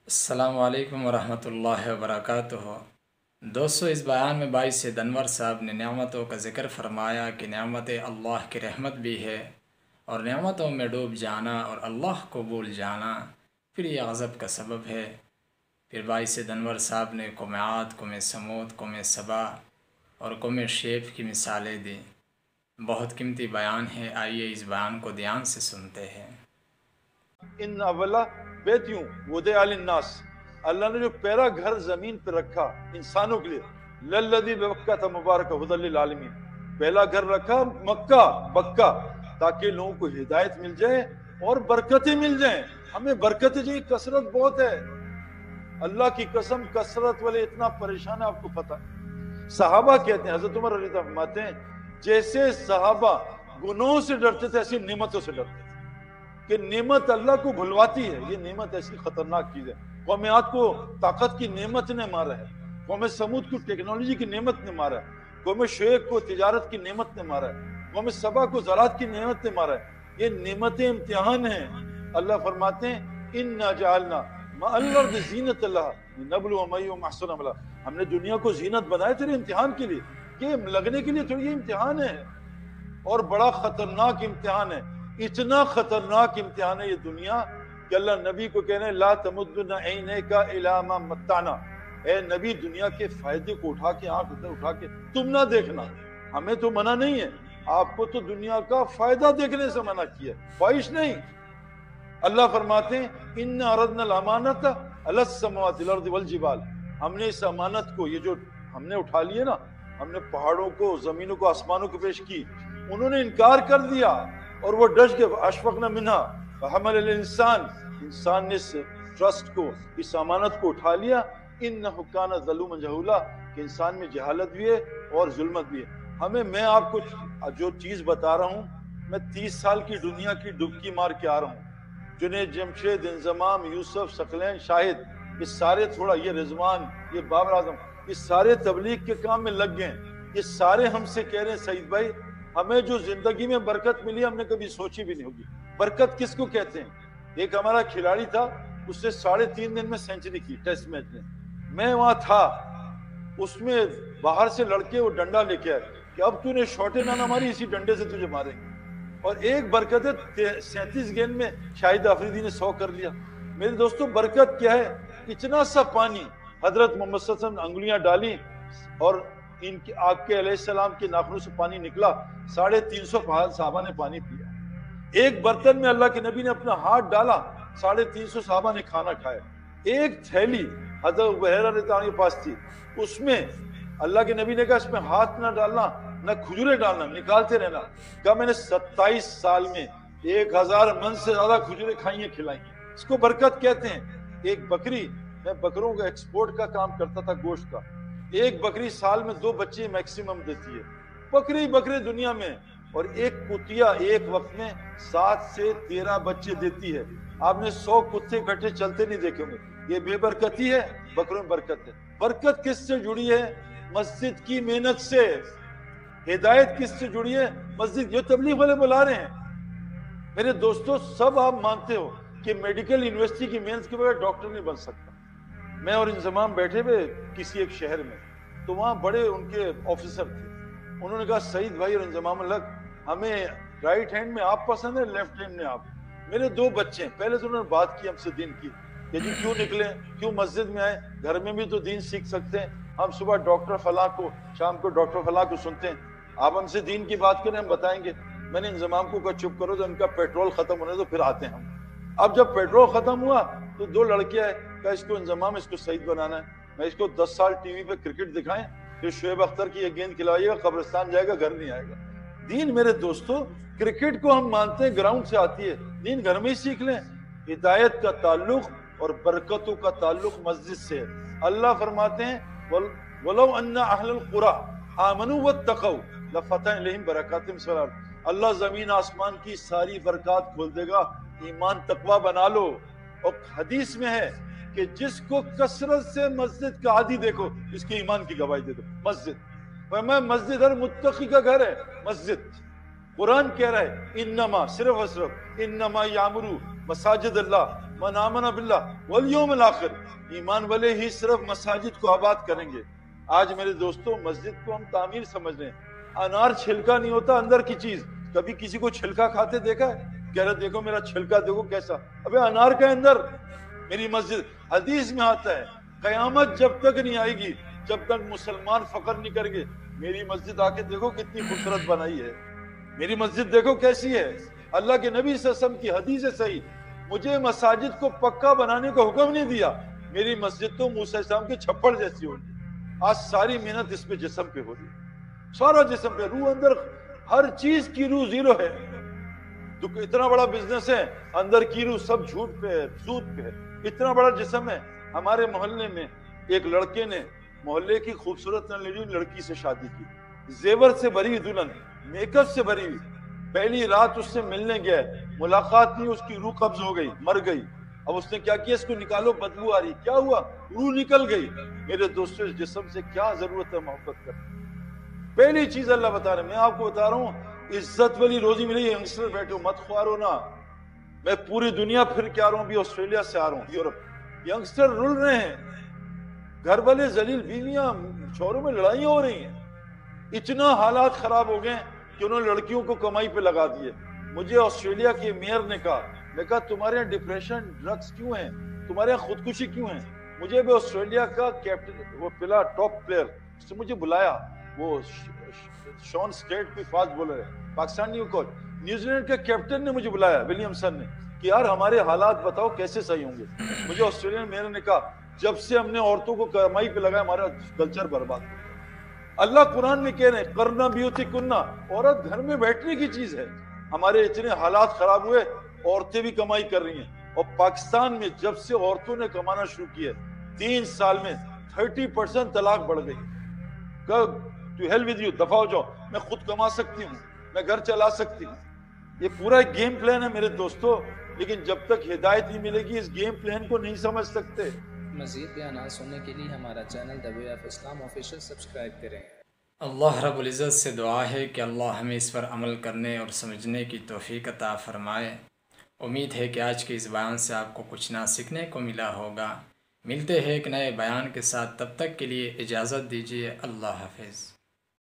السلام علیکم ورحمۃ اللہ وبرکاتہ۔ دوستو، اس بیان میں بھائی سید انور صاحب نے نعمتوں کا ذکر فرمایا کہ نعمت اللہ کی رحمت بھی ہے اور نعمتوں میں ڈوب جانا اور اللہ کو بھول جانا پھر یہ غضب کا سبب ہے۔ پھر بھائی سید انور صاحب نے قوم عاد، قوم سمود، قوم سبا اور قوم شیف کی مثالیں دیں۔ بہت قیمتی بیان ہے، آئیے اس بیان کو دھیان سے سنتے ہیں۔ ان اولا بیتیوں وضع للناس، اللہ نے جو پہلا گھر زمین پہ رکھا انسانوں کے لیے، للذی ببکۃ مبارک ھدی للعالمین، پہلا گھر رکھا مکہ بکہ، تاکہ لوگوں کو ہدایت مل جائے اور برکتیں مل جائیں۔ ہمیں برکتیں چاہیے، کثرت بہت ہے، اللہ کی قسم کثرت والے اتنا پریشان ہے، آپ کو پتہ ہے۔ صحابہ کہتے ہیں، حضرت عمر رضی اللہ عنہ فرماتے ہیں، جیسے صحابہ گناہوں سے ڈرتے تھے ایسی نعمتوں سے ڈرتے تھے، کہ نعمت اللہ کو بھلواتی ہے۔ یہ نعمت ایسی خطرناک چیز ہے۔ قوم عاد کو طاقت کی نعمت نے مارا ہے، قوم سمود کو ٹیکنالوجی کی نعمت نے مارا ہے، قوم شعیب کو تجارت کی نعمت نے مارا ہے، قوم سبا کو زراعت کی نعمت نے مارا ہے۔ یہ نعمتیں امتحان ہیں۔ اللہ فرماتے ہیں انا جعلنا مع الارض زینت اللہ لنبلوہم ایہم احسن عملا، ہم نے دنیا کو زینت بنایا تیرے امتحان کے لیے، یہ لگنے کے لیے تھوڑی، یہ امتحان ہے اور بڑا خطرناک امتحان ہے۔ اتنا خطرناک امتحان ہے یہ دنیا کہ اللہ نبی کو کہنے لا تمدن عینیک الی ما متعنا، اے نبی دنیا کے فائدے کو اٹھا کے، آنکھ ادھر اٹھا کے تم نہ دیکھنا۔ ہمیں تو منع نہیں ہے، آپ کو تو دنیا کا فائدہ دیکھنے سے منع کیا، خواہش نہیں۔ اللہ فرماتے ہیں ان عرضنا الامانۃ علی السماوات والارض والجبال، ہم نے اس امانت کو، یہ جو ہم نے اٹھا لیے نا، ہم نے پہاڑوں کو، زمینوں کو، آسمانوں کو پیش کی، انہوں نے انکار کر دیا اور وہ ڈش گئے۔ اشفقنا منہا وحمل الانسان، انسان نے اس ٹرسٹ کو، اس امانت کو اٹھا لیا۔ انہ کان ظلوما جہولا، کہ انسان میں جہالت بھی ہے اور ظلمت بھی ہے۔ میں آپ کو جو چیز بتا رہا ہوں، میں 30 سال کی دنیا کی ڈبکی مار کے آ رہا ہوں۔ جنید جمشید، انضمام، یوسف، ثقلین، شاہد، یہ سارے، تھوڑا یہ رضوان، یہ بابر اعظم، یہ سارے تبلیغ کے کام میں لگ گئے ہیں۔ یہ سارے ہم سے کہہ رہے ہیں سعید بھائی، ہمیں جو زندگی میں برکت ملی ہم نے کبھی سوچی بھی نہیں ہوگی۔ برکت کس کو کہتے ہیں؟ ایک ہمارا کھلاڑی تھا، اس نے 3.5 دن میں سینچری کی ٹیسٹ میچ میں وہاں تھا، اس میں باہر سے لڑکے وہ ڈنڈا لے کے آئے کہ اب تو نے شاٹیں نہ ماری، اسی ڈنڈے سے تجھے ماریں گے۔ اور ایک برکت ہے 37 گیند میں شاہد آفریدی نے 100 کر لیا۔ میرے دوستو برکت کیا ہے؟ اتنا سا پانی حضرت محمد صلی اللہ علیہ وسلم انگلیاں ڈالی اور ان کے آپ کے علیہ السلام کے ناخنوں سے پانی نکلا، 350 صحابہ نے پانی پیا۔ ایک برتن میں اللہ کے نبی نے اپنا ہاتھ ڈالا، 350 صحابہ نے کھانا کھایا۔ ایک تھیلی حضرت ابو ہریرہ رضی اللہ عنہ کے پاس تھی، اس میں اللہ کے نبی نے کہا اس میں ہاتھ نہ ڈالنا، نہ کھجورے ڈالنا، نکالتے رہنا۔ کہا میں نے 27 سال میں 1000 من سے زیادہ کھجورے کھائی ہیں، کھلائی ہیں۔ اس کو برکت کہتے ہیں۔ ایک بکری، میں بکروں کا ایکسپورٹ کا کام کرتا تھا، گوشت کا، ایک بکری سال میں 2 بچے میکسیمم دیتی ہے، بکری دنیا میں، اور ایک کتیا ایک وقت میں 7 سے 13 بچے دیتی ہے۔ آپ نے 100 کتے اکٹھے چلتے نہیں دیکھے ہوں گے۔ یہ بے برکتی ہے؟ بکروں میں برکت ہے۔ برکت کس سے جڑی ہے؟ مسجد کی محنت سے۔ ہدایت کس سے جڑی ہے؟ مسجد۔ جو تبلیغ والے بلا رہے ہیں میرے دوستو، سب آپ مانتے ہو کہ میڈیکل یونیورسٹی کی محنت کے بغیر ڈاکٹر نہیں بن سکتا۔ میں اور انضمام بیٹھے ہوئے کسی ایک شہر میں، تو وہاں بڑے ان کے آفیسر تھے، انہوں نے کہا سعید بھائی اور انضمام الحق، ہمیں رائٹ ہینڈ میں آپ پسند ہے، لیفٹ ہینڈ میں آپ۔ میرے 2 بچے ہیں، پہلے تو انہوں نے بات کی ہم سے دین کی کہ جی کیوں نکلے، کیوں مسجد میں آئے، گھر میں بھی تو دین سیکھ سکتے ہیں۔ ہم صبح ڈاکٹر فلاں کو، شام کو ڈاکٹر فلاں کو سنتے ہیں، آپ ہم سے دین کی بات کریں، ہم بتائیں گے۔ میں نے انضمام کو کہا چپ کرو، تو ان کا پیٹرول ختم ہونے تو پھر آتے ہیں ہم۔ اب جب پیٹرول ختم ہوا تو 2 لڑکے آئے، کہا اس کو انضمام، اس کو سعید بنانا ہے، میں اس کو 10 سال ٹی وی پہ کرکٹ دکھائیں، پھر شعیب اختر کی یہ گیند کھلائیے گا، قبرستان جائے گا، گھر نہیں آئے گا۔ دین میرے دوستو، کرکٹ کو ہم مانتے ہیں گراؤنڈ سے آتی ہے، دین گھر میں ہی سیکھ لیں۔ ہدایت کا تعلق اور برکتوں کا تعلق مسجد سے ہے۔ اللہ فرماتے ہیں وَلَوْ أَنَّ أَهْلَ الْقُرَىٰ آمَنُوا وَاتَّقَوْا لَفَتَحْنَا عَلَيْهِمْ بَرَكَاتٍ مِّنَ السَّمَاءِ، اللہ زمین آسمان کی ساری برکات کھول دے گا، ایمان تقوی بنا لو۔ اور حدیث میں ہے کہ جس کو کثرت سے مسجد کا عادی دیکھو، اس کے ایمان کی گواہی دے دو۔ مسجد، میں مسجد ہر متقی کا گھر ہے مسجد۔ قرآن کہہ رہا ہے انما، صرف اور صرف انما یعمرو مساجد اللہ، من آمن باللہ والیوم الآخر، ایمان والے ہی صرف مساجد کو آباد کریں گے۔ آج میرے دوستوں مسجد کو ہم تعمیر سمجھ رہے ہیں، انار چھلکا نہیں ہوتا اندر کی چیز۔ کبھی کسی کو چھلکا کھاتے دیکھا ہے؟ کہہ رہے دیکھو میرا چھلکا دیکھو کیسا، ابے انار کا اندر میری مسجد۔ حدیث میں آتا ہے قیامت جب تک نہیں آئے گی جب تک مسلمان فخر نہیں کریں گے میری مسجد آ کے دیکھو کتنی خوبصورت بنائی ہے، میری مسجد دیکھو کیسی ہے۔ اللہ کے نبی صلی اللہ علیہ وسلم کی حدیث ہے صحیح، مجھے مساجد کو پکا بنانے کا حکم نہیں دیا، میری مسجد تو موسیٰ علیہ السلام کے چھپڑ جیسی ہوگی۔ آج ساری محنت اس پہ جسم پہ ہو رہی ہے، سارا جسم پہ، روح اندر ہر چیز کی روح زیرو ہے۔ تو اتنا بڑا بزنس ہے، اندر کی روح سب جھوٹ پہ ہے، سود پہ ہے، اتنا بڑا جسم ہے۔ ہمارے محلے میں ایک لڑکے نے محلے کی خوبصورت لڑکی سے شادی کی، زیور سے بھری ہوئی دلہن، میک اپ سے بھری ہوئی، پہلی رات اس سے ملنے گئے، ملاقات نہیں، اس کی روح قبض ہو گئی، مر گئی۔ اب اس نے کیا کیا، اس کو نکالو بدبو آ رہی، کیا ہوا، روح نکل گئی۔ میرے دوستوں اس جسم سے کیا ضرورت ہے محبت کرنے؟ پہلی چیز اللہ بتا رہے ہیں، میں آپ کو بتا رہا ہوں عزت والی روزی ملی۔ ینگسٹر بیٹھے ہو مت خوار ہو نا، میں پوری دنیا پھر کے آ رہا ہوں، بھی آسٹریلیا سے آ رہا ہوں، یورپ، ینگسٹر رول رہے ہیں، گھر والے ذلیل، بیویاں شوہروں میں لڑائیاں ہو رہی ہیں، اتنا حالات خراب ہو گئے کہ انہوں نے لڑکیوں کو کمائی پہ لگا دیے۔ مجھے آسٹریلیا کے میئر نے کہا تمہارے یہاں ڈپریشن ڈرگز کیوں ہیں، تمہارے یہاں خودکشی کیوں ہیں؟ مجھے بھی آسٹریلیا کا کیپٹن، وہ پلا ٹاپ پلیئر، اس نے مجھے بلایا، وہ شون اسٹیٹ کوئی فاسٹ بولر ہے، پاکستانی کوچ، نیوزی لینڈ کے کیپٹن نے مجھے بلایا، ولیمسن نے، کہ یار ہمارے حالات بتاؤ کیسے صحیح ہوں گے۔ مجھے آسٹریلین میئر نے کہا جب سے ہم نے عورتوں کو کمائی پہ لگایا ہمارا کلچر برباد ہو گیا۔ اللہ قرآن میں کہہ رہے ہیں کرنا بیوتی کننا، عورت گھر میں بیٹھنے کی چیز ہے۔ ہمارے اتنے حالات خراب ہوئے، عورتیں بھی کمائی کر رہی ہیں، اور پاکستان میں جب سے عورتوں نے کمانا شروع کیا 3 سال میں 30% طلاق بڑھ گئی۔ تو ہیل ود یو، دفع ہو جاؤ، میں خود کما سکتی ہوں، میں گھر چلا سکتی ہوں۔ یہ پورا ایک گیم پلان ہے میرے دوستو، لیکن جب تک ہدایت نہیں ملے گی اس گیم پلان کو نہیں سمجھ سکتے۔ مزید بیانات سننے کے لیے ہمارا channel The Way of Islam official subscribe کریں۔ اللہ رب العزت سے دعا ہے کہ اللہ ہمیں اس پر عمل کرنے اور سمجھنے کی توفیق عطا فرمائے۔ امید ہے کہ آج کے اس بیان سے آپ کو کچھ نہ سیکھنے کو ملا ہوگا۔ ملتے ہیں ایک نئے بیان کے ساتھ، تب تک کے لیے اجازت دیجیے، اللہ حافظ۔